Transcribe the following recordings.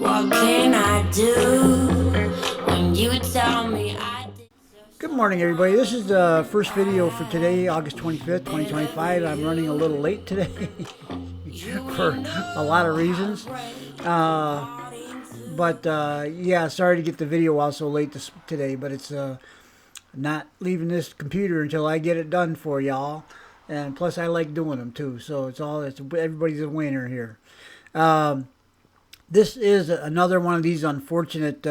What can I do when you tell me I did so? Good morning, everybody. This is the first video for today, August 25th, 2025. I'm running a little late today for a lot of reasons. Yeah, sorry to get the video out so late today, but it's not leaving this computer until I get it done for y'all. And plus, I like doing them too, so everybody's a winner here. This is another one of these unfortunate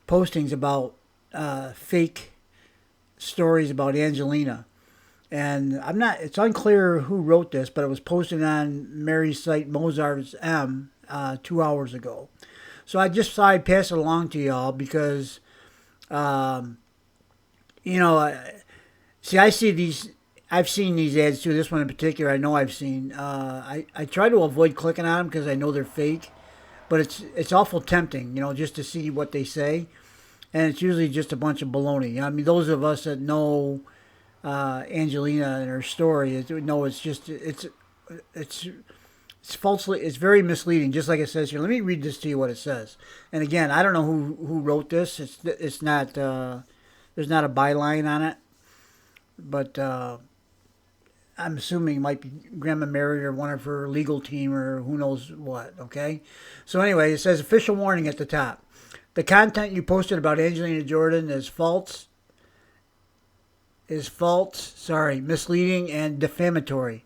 postings about fake stories about Angelina. And it's unclear who wrote this, but it was posted on Mary's site Mosarzm 2 hours ago. So I just thought I'd pass it along to y'all because, I've seen these ads too. This one in particular, I know I've seen. I try to avoid clicking on them because I know they're fake, but it's awful tempting, just to see what they say, and it's usually just a bunch of baloney. I mean, those of us that know Angelina and her story know it's falsely, it's very misleading, just like it says here. Let me read this to you what it says. And again, I don't know who wrote this. It's not there's not a byline on it, but I'm assuming it might be Grandma Mary or one of her legal team or who knows what, okay? So anyway, it says official warning at the top. The content you posted about Angelina Jordan is false, misleading, and defamatory.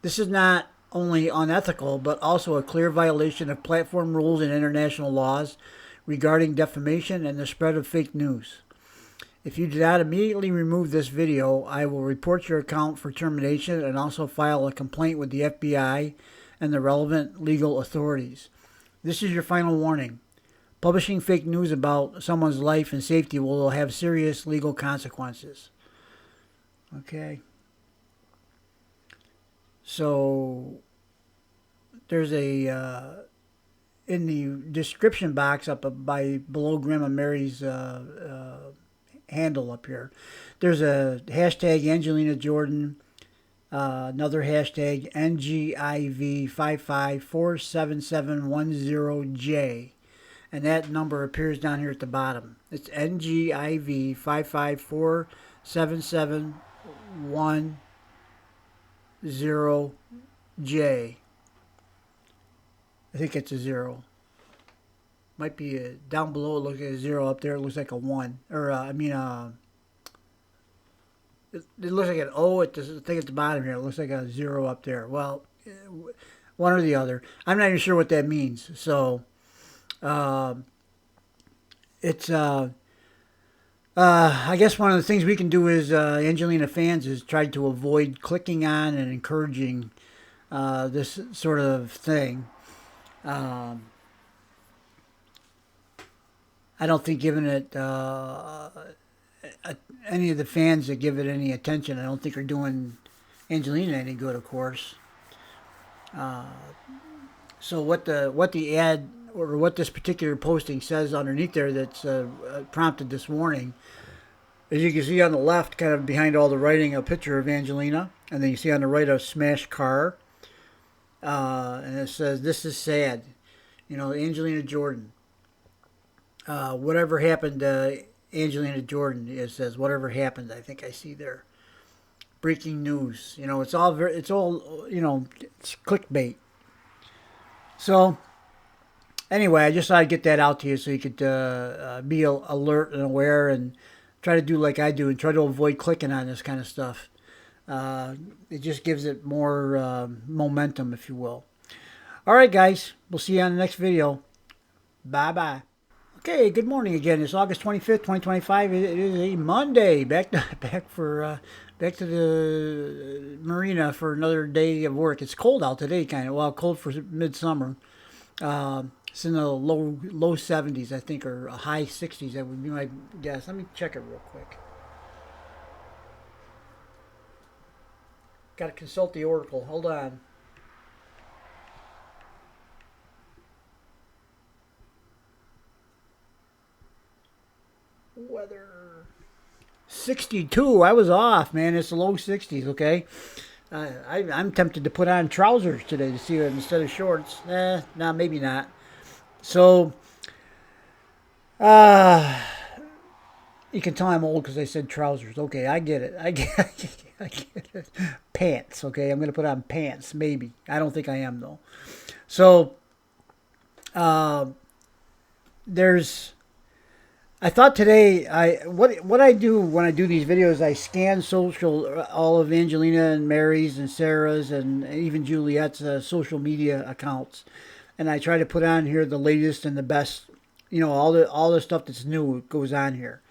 This is not only unethical, but also a clear violation of platform rules and international laws regarding defamation and the spread of fake news. If you do not immediately remove this video, I will report your account for termination and also file a complaint with the FBI and the relevant legal authorities. This is your final warning. Publishing fake news about someone's life and safety will have serious legal consequences. Okay. So there's in the description box below Grandma Mary's handle up here, there's a hashtag Angelina Jordan, another hashtag NGIV5547710J, and that number appears down here at the bottom. It's NGIV5547710J. I think it's a 0. Might be down below. It looks like a 0. Up there it looks like a 1. Or it looks like an O at the thing at the bottom here. It looks like a 0 up there. Well, one or the other. I'm not even sure what that means. So it's I guess one of the things we can do as Angelina fans is try to avoid clicking on and encouraging this sort of thing. I don't think giving it any of the fans that give it any attention, I don't think are doing Angelina any good, of course. So what the ad or what this particular posting says underneath there that's prompted this warning, as you can see on the left, kind of behind all the writing, a picture of Angelina, and then you see on the right a smashed car, and it says, "This is sad." Angelina Jordan. Whatever happened to Angelina Jordan, it says, whatever happened, I think I see there. Breaking news. It's all it's clickbait. So, anyway, I just thought I'd get that out to you so you could be alert and aware and try to do like I do and try to avoid clicking on this kind of stuff. It just gives it more momentum, if you will. All right, guys. We'll see you on the next video. Bye-bye. Okay, good morning again. It's August 25th, 2025. It is a Monday. Back to the marina for another day of work. It's cold out today, kind of. Well, cold for midsummer. It's in the low 70s, I think, or high 60s. That would be my guess. Let me check it real quick. Got to consult the oracle. Hold on. Weather 62. I was off, man. It's the low 60s, okay? I'm tempted to put on trousers today to see it instead of shorts. Nah, maybe not. So, uh, you can tell I'm old because I said trousers. Okay, I get it. I get it. Pants. Okay, I'm gonna put on pants. Maybe. I don't think I am though. So, there's. I thought today what I do when I do these videos, I scan all of Angelina and Mary's and Sarah's and even Juliet's social media accounts, and I try to put on here the latest and the best. All the stuff that's new goes on here.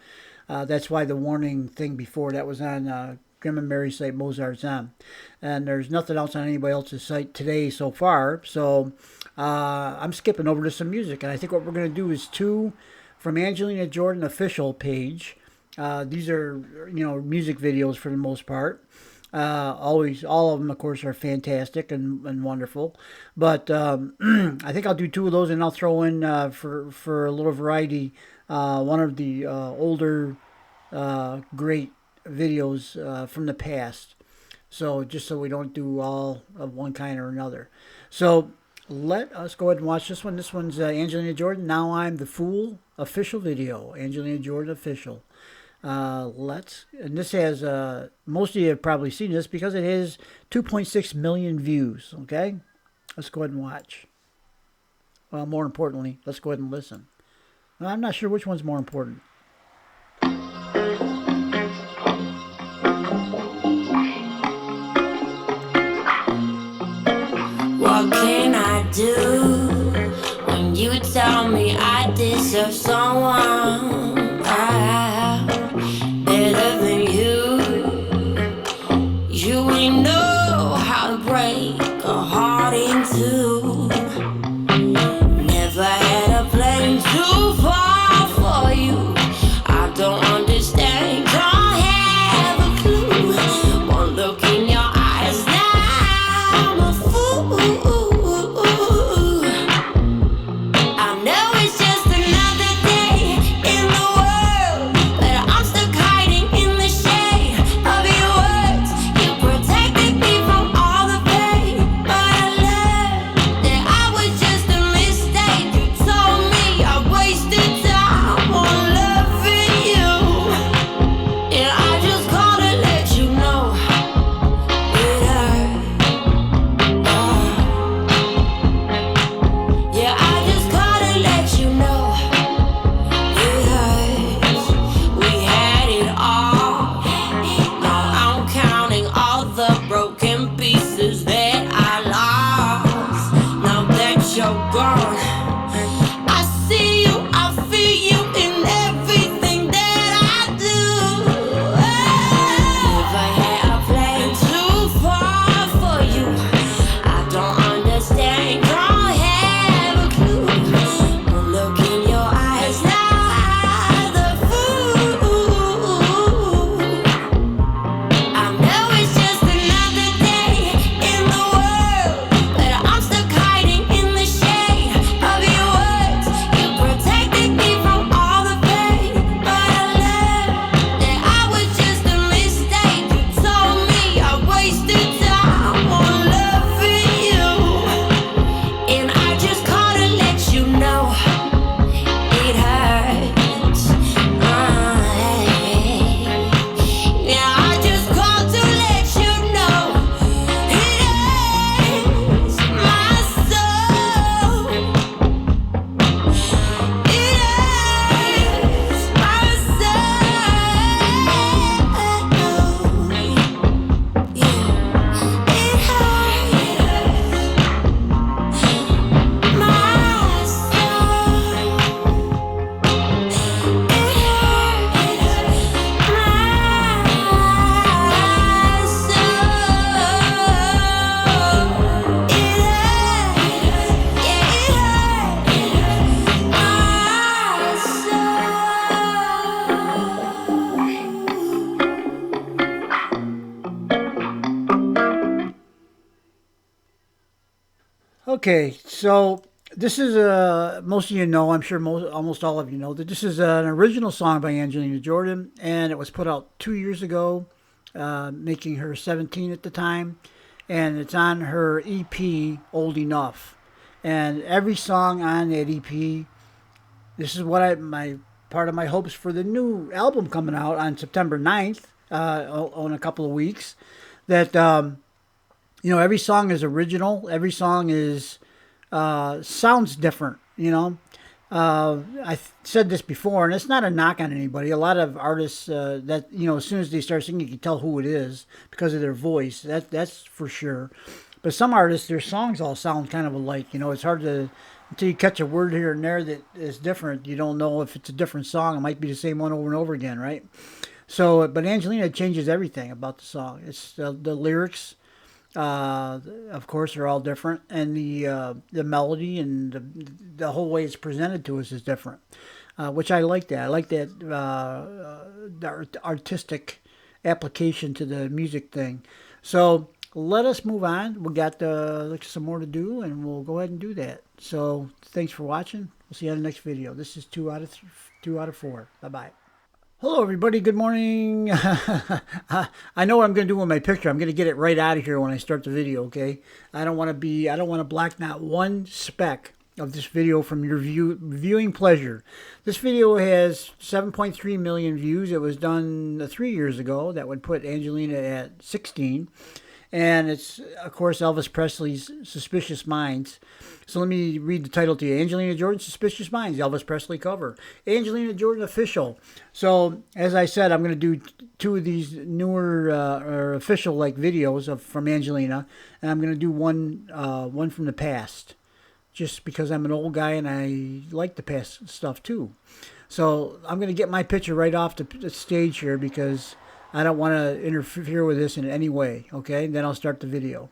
That's why the warning thing before that was on Grim and Mary's site, Mosarzm. And there's nothing else on anybody else's site today so far. So I'm skipping over to some music. And I think what we're going to do is two from Angelina Jordan official page. These are, music videos for the most part. Always, all of them, of course, are fantastic and wonderful. But I think I'll do two of those, and I'll throw in for a little variety one of the older great videos from the past. So just so we don't do all of one kind or another. So let us go ahead and watch this one. This one's Angelina Jordan. Now I'm the Fool official video. Angelina Jordan official. And this has, most of you have probably seen this because it has 2.6 million views. Okay, let's go ahead and watch. Well, more importantly, let's go ahead and listen. I'm not sure which one's more important. What can I do when you tell me I deserve someone better than you? You ain't know how to break a heart in two. Never had a plane too far for you. I don't understand, don't have a clue. One look in your eyes, now I'm a fool. I know it's just another day in the world, but I'm stuck hiding in the shade of your words. You protected me from all the pain, but I learned that I was just a mistake. You told me I wasted time on loving you, and I just called to let you know it hurt. Yeah, I just called to let you know it hurts. We had it all. Now I'm counting all the broken pieces that I lost. Now that you're gone, I see you, I feel you in everything that I do. If I had a plane too far for you, I don't understand, don't have a clue. One look in your eyes, now I'm the fool. I know it's just another day in the world, but I'm stuck hiding in the shade of your words. You protected me from all the pain, but I learned that I was just a mistake. You told me I wasted time on loving you, and I just called to let you know it hurts. Yeah, I just called to let you know it hurts my soul. It hurts my soul. Yeah, it hurts my soul. Okay, so this is most of you know, I'm sure almost all of you know that this is an original song by Angelina Jordan, and it was put out 2 years ago, making her 17 at the time, and it's on her EP Old Enough. And every song on that EP, this is what my part of my hopes for the new album coming out on September 9th, in a couple of weeks, that every song is original. Every song is sounds different. I said this before, and it's not a knock on anybody. A lot of artists that as soon as they start singing, you can tell who it is because of their voice. That's for sure. But some artists, their songs all sound kind of alike. It's hard to until you catch a word here and there that is different. You don't know if it's a different song. It might be the same one over and over again, right? So, but Angelina changes everything about the song. It's the lyrics. Of course, they're all different, and the melody and the whole way it's presented to us is different, which I like that. I like that the artistic application to the music thing. So let us move on. We got some more to do, and we'll go ahead and do that. So thanks for watching. We'll see you on the next video. This is 2 out of 4. Bye bye. Hello, everybody. Good morning. I know what I'm going to do with my picture. I'm going to get it right out of here when I start the video, okay? I don't want to block not one speck of this video from your viewing pleasure. This video has 7.3 million views. It was done 3 years ago. That would put Angelina at 16. And it's, of course, Elvis Presley's Suspicious Minds. So let me read the title to you. Angelina Jordan, Suspicious Minds, Elvis Presley cover. Angelina Jordan Official. So, as I said, I'm going to do 2 of these newer or official-like videos from Angelina. And I'm going to do one from the past. Just because I'm an old guy and I like the past stuff, too. So, I'm going to get my picture right off the stage here because I don't want to interfere with this in any way, okay? Then I'll start the video.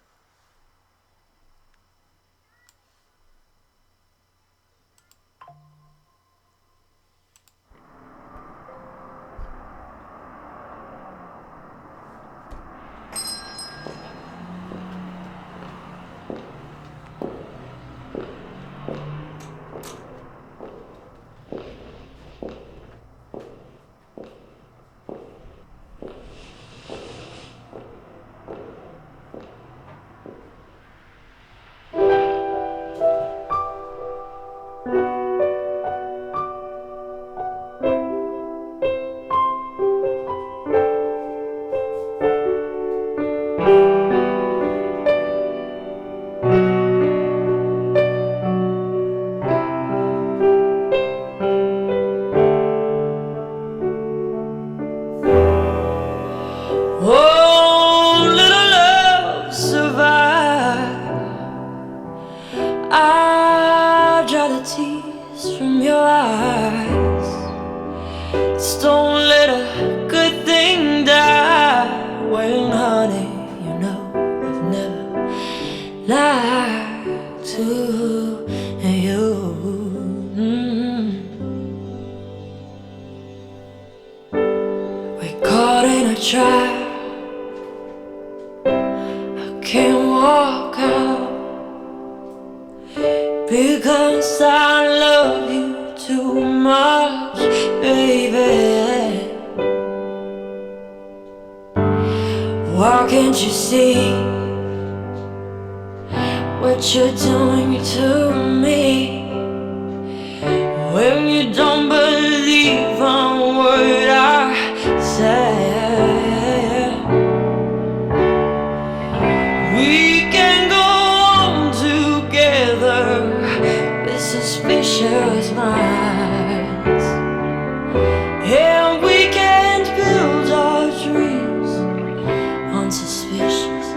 Don't let a good thing die. Well, honey, you know I've never lied to you. We're caught in a trap. I can't walk out because I love you too much, baby. Why can't you see what you're doing to me? When you don't believe a word I say, we can go on together with suspicious minds. Yeah, we can't build our dreams on suspicious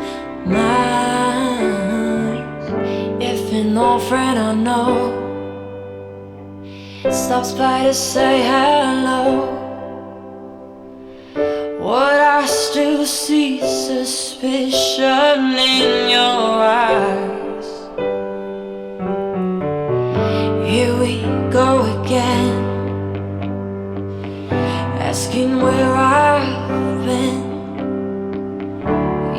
minds. If an old friend I know stops by to say hello, would I still see suspicion in your eyes? Here we go again, asking where I've been.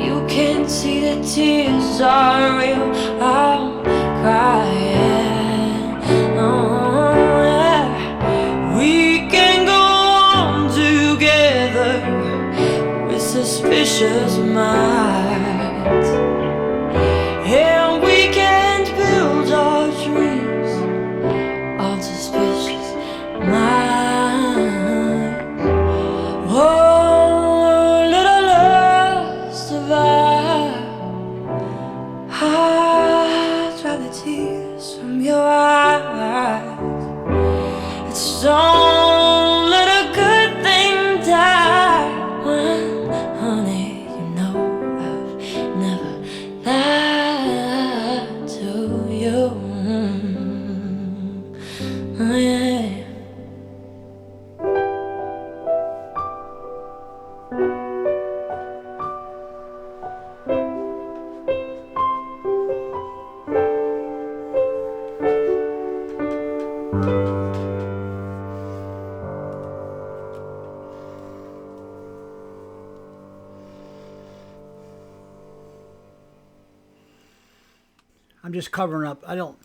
You can't see the tears are real, I'm crying. Oh, yeah. We can go on together with suspicious minds. Yeah, we can't build our Don't let a good thing die. Well, honey, you know I've never lied to you. Oh, yeah. I'm just covering up. I don't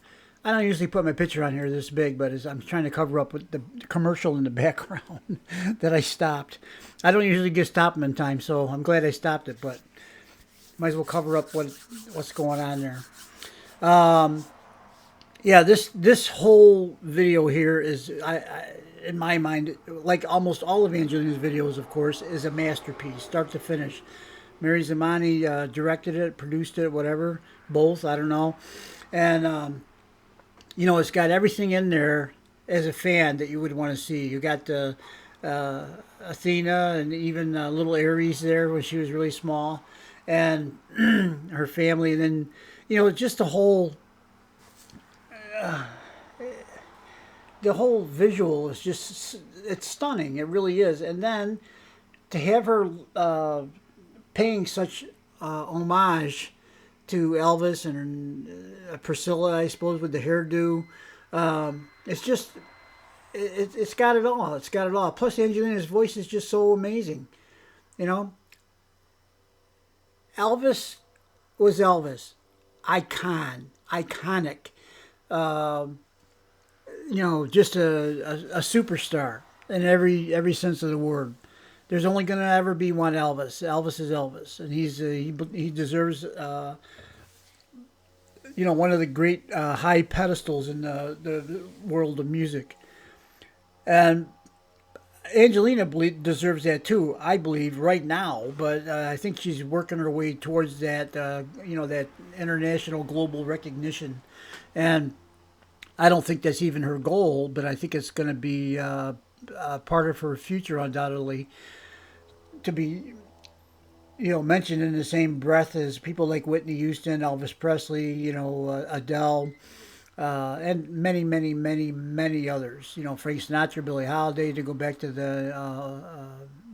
usually put my picture on here this big, but I'm trying to cover up with the commercial in the background that I stopped. I don't usually get stopped in time, so I'm glad I stopped it, but might as well cover up what's going on there. Yeah, this whole video here is, in my mind, like almost all of Angelina's videos, of course, is a masterpiece, start to finish. Mary Zamani directed it, produced it, whatever, both, I don't know. And, you know, it's got everything in there as a fan that you would want to see. You got Athena and even little Aries there when she was really small, and her family. And then, you know, just the whole visual is just, it's stunning. It really is. And then to have her paying such homage to Elvis and Priscilla, I suppose, with the hairdo. It's just, it's got it all. It's got it all. Plus, Angelina's voice is just so amazing. You know, Elvis was Elvis. Iconic. You know, just a superstar in every sense of the word. There's only going to ever be one Elvis. Elvis is Elvis, and he deserves you know, one of the great high pedestals in the world of music. And Angelina deserves that too, I believe, right now. But I think she's working her way towards that, you know, that international global recognition. And I don't think that's even her goal, but I think it's going to be a part of her future, undoubtedly, to be, you know, mentioned in the same breath as people like Whitney Houston, Elvis Presley, you know, Adele, and many, many, many, many others. You know, Frank Sinatra, Billie Holiday, to go back to the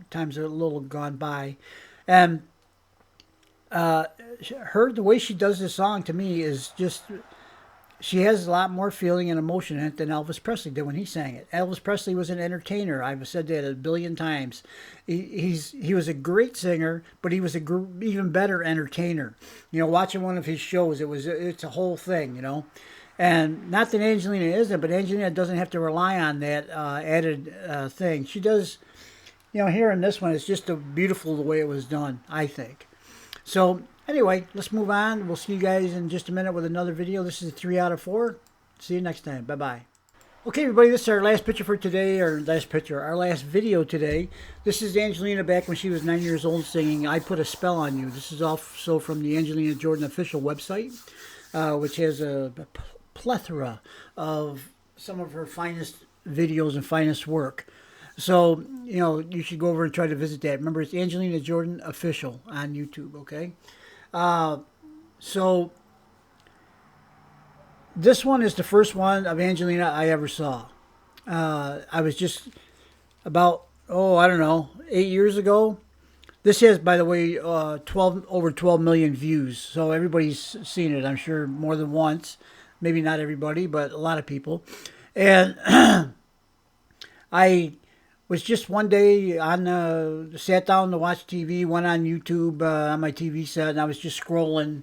times a little gone by. And the way she does this song, to me, is just, she has a lot more feeling and emotion in it than Elvis Presley did when he sang it. Elvis Presley was an entertainer. I've said that a billion times. He was a great singer, but he was even better entertainer. You know, watching one of his shows, it's a whole thing, you know. And not that Angelina isn't, but Angelina doesn't have to rely on that added thing. She does, you know, here in this one, it's just beautiful the way it was done, I think. So anyway, let's move on. We'll see you guys in just a minute with another video. This is 3 out of 4. See you next time. Bye-bye. Okay, everybody, this is our last picture for today, our last video today. This is Angelina back when she was 9 years old singing I Put a Spell on You. This is also from the Angelina Jordan official website, which has a plethora of some of her finest videos and finest work. So, you know, you should go over and try to visit that. Remember, it's Angelina Jordan official on YouTube, okay? So this one is the first one of Angelina I ever saw. I was just about, I don't know, 8 years ago. This has, by the way, over 12 million views. So everybody's seen it, I'm sure, more than once. Maybe not everybody, but a lot of people. And I was just one day sat down to watch TV, went on YouTube on my TV set, and I was just scrolling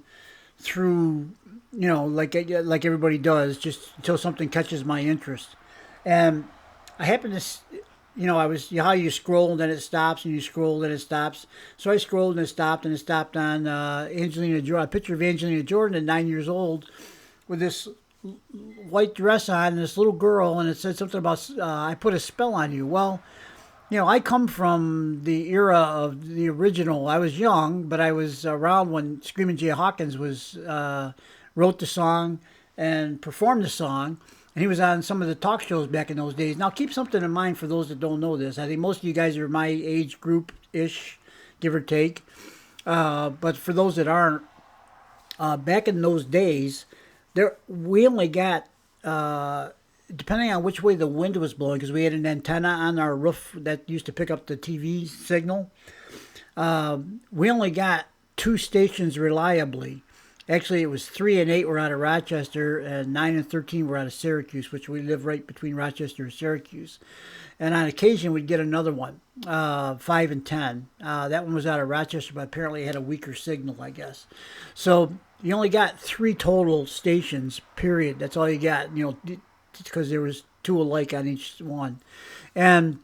through, you know, like everybody does, just until something catches my interest. And I happened to, you know, how you scroll and then it stops, and you scroll and it stops. So I scrolled and it stopped on Angelina Jordan, a picture of Angelina Jordan at 9 years old with this white dress on, and this little girl, and it said something about I put a spell on you. Well, you know, I come from the era of the original. I was young, but I was around when Screamin' Jay Hawkins wrote the song and performed the song. And he was on some of the talk shows back in those days. Now, keep something in mind for those that don't know this. I think most of you guys are my age group-ish, give or take. But for those that aren't, back in those days, we only got, depending on which way the wind was blowing, because we had an antenna on our roof that used to pick up the TV signal. We only got 2 stations reliably. Actually, it was 3 and 8 were out of Rochester, and 9 and 13 were out of Syracuse, which we live right between Rochester and Syracuse. And on occasion, we'd get another one, 5 and 10. That one was out of Rochester, but apparently it had a weaker signal, I guess. So you only got 3 total stations, period. That's all you got, because there was 2 alike on each one. And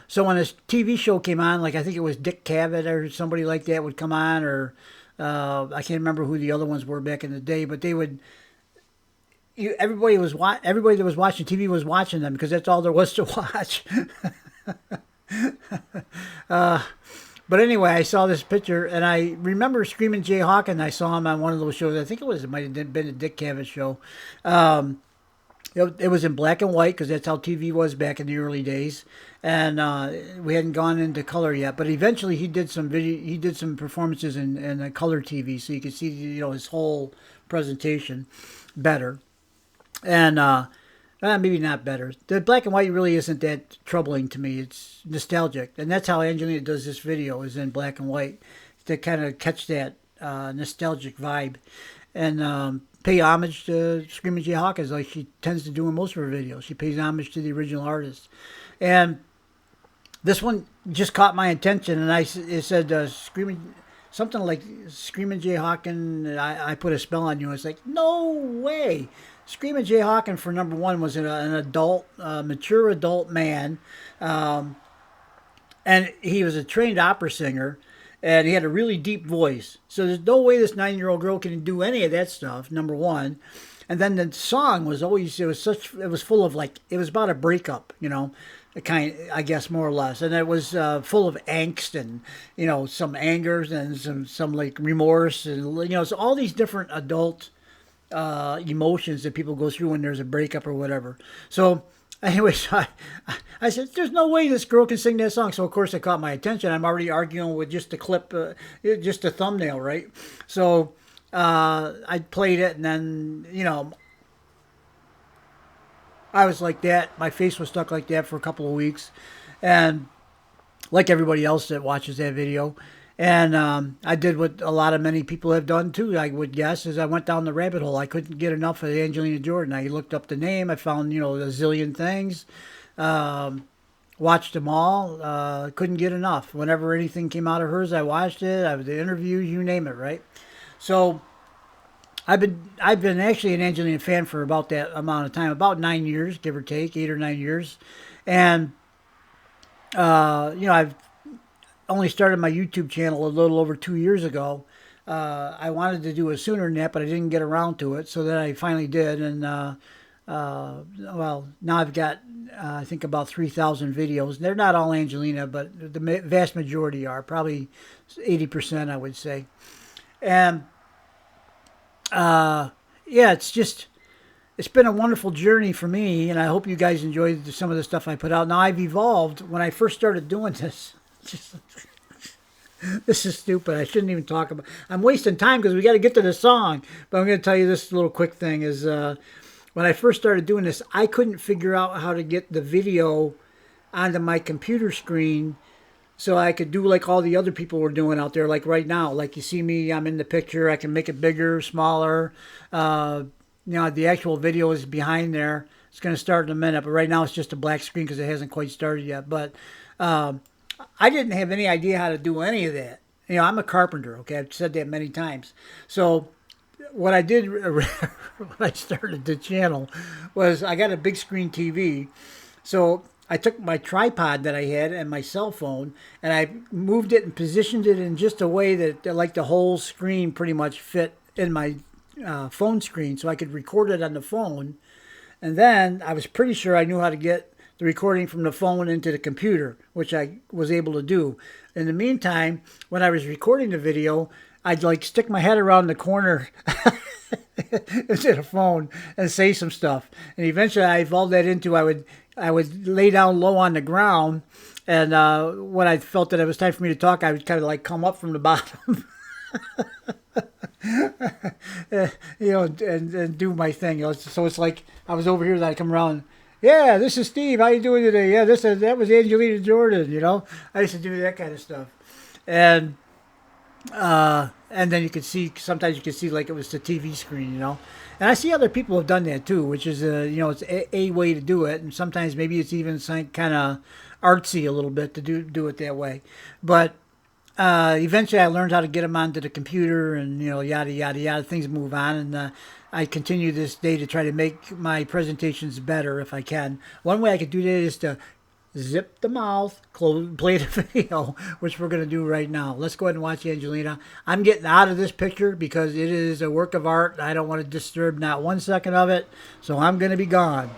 so when this TV show came on, like I think it was Dick Cavett or somebody like that would come on, or I can't remember who the other ones were back in the day, but they would. Everybody that was watching TV was watching them because that's all there was to watch. But anyway, I saw this picture, and I remember Screaming Jay Hawkins. I saw him on one of those shows. I think it might have been a Dick Cavett show. It was in black and white because that's how TV was back in the early days, and we hadn't gone into color yet. But eventually, he did some video. He did some performances in color TV, so you could see his whole presentation better. And maybe not better. The black and white really isn't that troubling to me. It's nostalgic, and that's how Angelina does this video, is in black and white, to kind of catch that nostalgic vibe, and pay homage to Screaming Jay Hawkins like she tends to do in most of her videos. She pays homage to the original artist. And this one just caught my attention, and it said something like Screaming Jay Hawkins, I put a spell on you. It's like, no way. Screaming Jay Hawkins, for number one, was an adult, mature adult man. And he was a trained opera singer. And he had a really deep voice. So there's no way this 9-year-old girl can do any of that stuff, number one. And then the song was always, it was full of, like, it was about a breakup, I guess, more or less. And it was full of angst and, some anger and some like remorse. And, so all these different adult emotions that people go through when there's a breakup or whatever. So anyways, I said, there's no way this girl can sing that song. So, of course, it caught my attention. I'm already arguing with just a clip, just a thumbnail, right? So I played it, and then, I was like that. My face was stuck like that for a couple of weeks. And like everybody else that watches that video. And I did what many people have done too, I would guess, is I went down the rabbit hole. I couldn't get enough of Angelina Jordan. I looked up the name. I found, a zillion things. Watched them all. Couldn't get enough. Whenever anything came out of hers, I watched it. The interviews, you name it, right? So I've been actually an Angelina fan for about that amount of time, about 9 years, give or take, 8 or 9 years. And, I've only started my YouTube channel a little over 2 years ago. I wanted to do it sooner than that, but I didn't get around to it. So then I finally did. And, now I've got, I think, about 3,000 videos. They're not all Angelina, but the vast majority are, probably 80%, I would say. And, it's been a wonderful journey for me, and I hope you guys enjoyed some of the stuff I put out. Now, I've evolved. When I first started doing this, this is stupid. I shouldn't even talk about. I'm wasting time because we got to get to the song. But I'm going to tell you this little quick thing is when I first started doing this, I couldn't figure out how to get the video onto my computer screen so I could do like all the other people were doing out there. Like right now, like you see me, I'm in the picture. I can make it bigger, smaller. The actual video is behind there. It's going to start in a minute, but right now it's just a black screen because it hasn't quite started yet. But I didn't have any idea how to do any of that. I'm a carpenter, okay? I've said that many times. So what I did when I started the channel was I got a big screen TV. So I took my tripod that I had and my cell phone, and I moved it and positioned it in just a way that like the whole screen pretty much fit in my phone screen, so I could record it on the phone. And then I was pretty sure I knew how to get the recording from the phone into the computer, which I was able to do. In the meantime, when I was recording the video, I'd like stick my head around the corner into the phone and say some stuff. And eventually I evolved that into I would lay down low on the ground, and when I felt that it was time for me to talk, I would kind of like come up from the bottom. And do my thing. So it's like I was over here, that I come around. Yeah, this is Steve. How you doing today? Yeah, that was Angelina Jordan. I used to do that kind of stuff, and then you could see, sometimes you could see like it was the TV screen. And I see other people have done that too, which is it's a way to do it, and sometimes maybe it's even kind of artsy a little bit to do it that way, but. Eventually I learned how to get them onto the computer, and yada yada yada, things move on, and I continue this day to try to make my presentations better if I can. One way I could do that is to zip the mouth, play the video, which we're going to do right now. Let's go ahead and watch Angelina. I'm getting out of this picture because it is a work of art. I don't want to disturb not 1 second of it, so I'm going to be gone.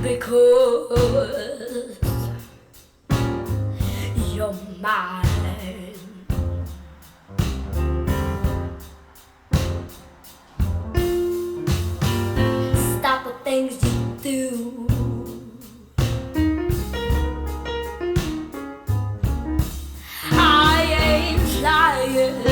Because you're mine. Stop the things you do. I ain't lying.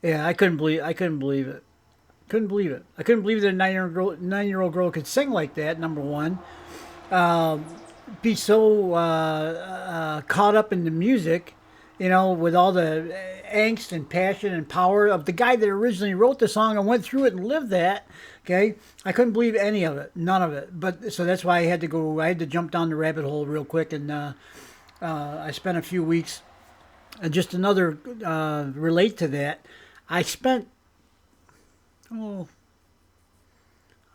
Yeah, I couldn't believe it. Couldn't believe it. I couldn't believe that a 9-year old girl could sing like that. Number one, be so caught up in the music, with all the angst and passion and power of the guy that originally wrote the song and went through it and lived that. Okay, I couldn't believe any of it, none of it. But so that's why I had to go. I had to jump down the rabbit hole real quick, and I spent a few weeks. And just another relate to that. I spent, oh,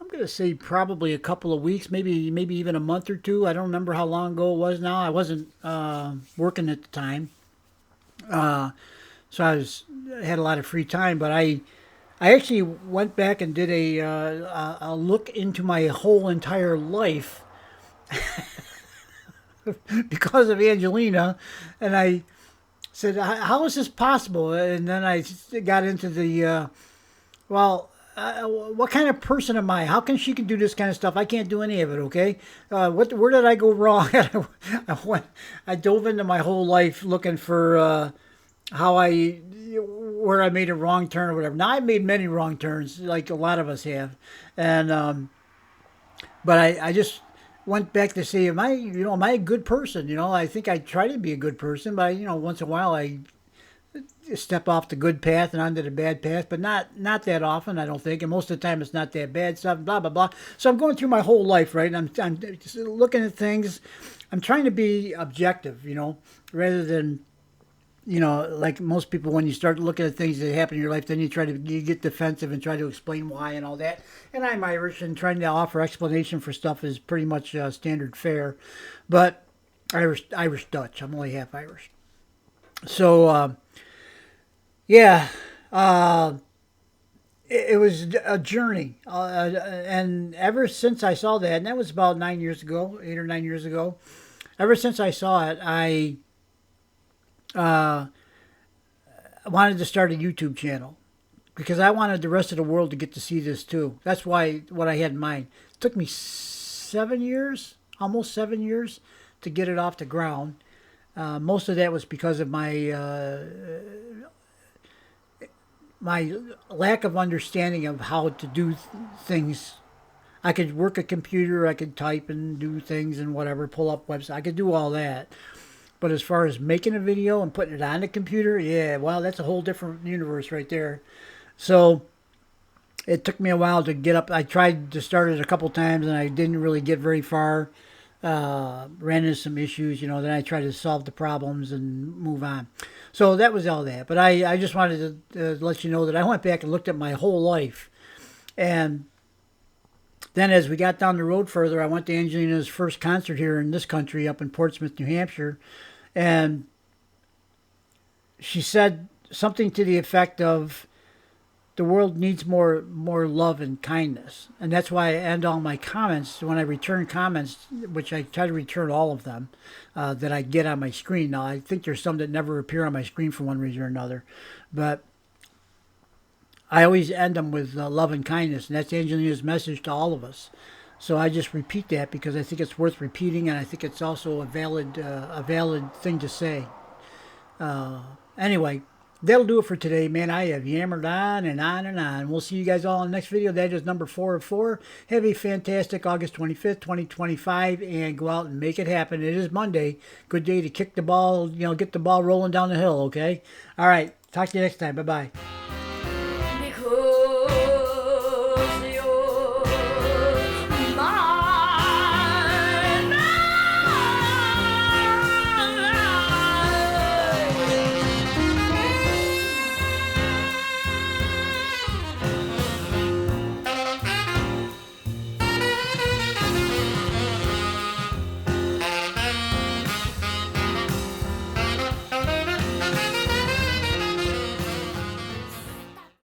I'm gonna say probably a couple of weeks, maybe even a month or two. I don't remember how long ago it was now. I wasn't working at the time, so I had a lot of free time. But I actually went back and did a look into my whole entire life because of Angelina, and I said, "How is this possible?" And then I got into the well, what kind of person am I? How can she can do this kind of stuff? I can't do any of it. Okay, where did I go wrong? I dove into my whole life looking for where I made a wrong turn or whatever. Now I've made many wrong turns, like a lot of us have, and but I just went back to say, am I a good person? I think I try to be a good person, but once in a while I step off the good path and onto the bad path, but not that often, I don't think. And most of the time, it's not that bad stuff. Blah blah blah. So I'm going through my whole life, right? And I'm just looking at things. I'm trying to be objective, rather than like most people, when you start looking at things that happen in your life, then you get defensive and try to explain why and all that. And I'm Irish, and trying to offer explanation for stuff is pretty much standard fare. But Irish Dutch. I'm only half Irish. So yeah, it was a journey, and ever since I saw that, and that was about 9 years ago, 8 or 9 years ago. Ever since I saw it, I wanted to start a YouTube channel because I wanted the rest of the world to get to see this too. That's what I had in mind. It took me 7 years, almost 7 years, to get it off the ground. Most of that was because of my lack of understanding of how to do things. I could work a computer, I could type and do things and whatever, pull up websites. I could do all that. But as far as making a video and putting it on the computer, yeah, well, that's a whole different universe right there. So it took me a while to get up. I tried to start it a couple times and I didn't really get very far. Ran into some issues, then I tried to solve the problems and move on. So that was all that. But I just wanted to let you know that I went back and looked at my whole life. And then as we got down the road further, I went to Angelina's first concert here in this country, up in Portsmouth, New Hampshire. And she said something to the effect of, the world needs more love and kindness. And that's why I end all my comments, when I return comments, which I try to return all of them, that I get on my screen. Now, I think there's some that never appear on my screen for one reason or another. But I always end them with love and kindness. And that's Angelina's message to all of us. So I just repeat that because I think it's worth repeating, and I think it's also a valid thing to say. Anyway, that'll do it for today, man. I have yammered on and on and on. We'll see you guys all in the next video. That is number 4 of 4. Have a fantastic August 25th, 2025, and go out and make it happen. It is Monday. Good day to kick the ball, get the ball rolling down the hill, okay? All right. Talk to you next time. Bye-bye.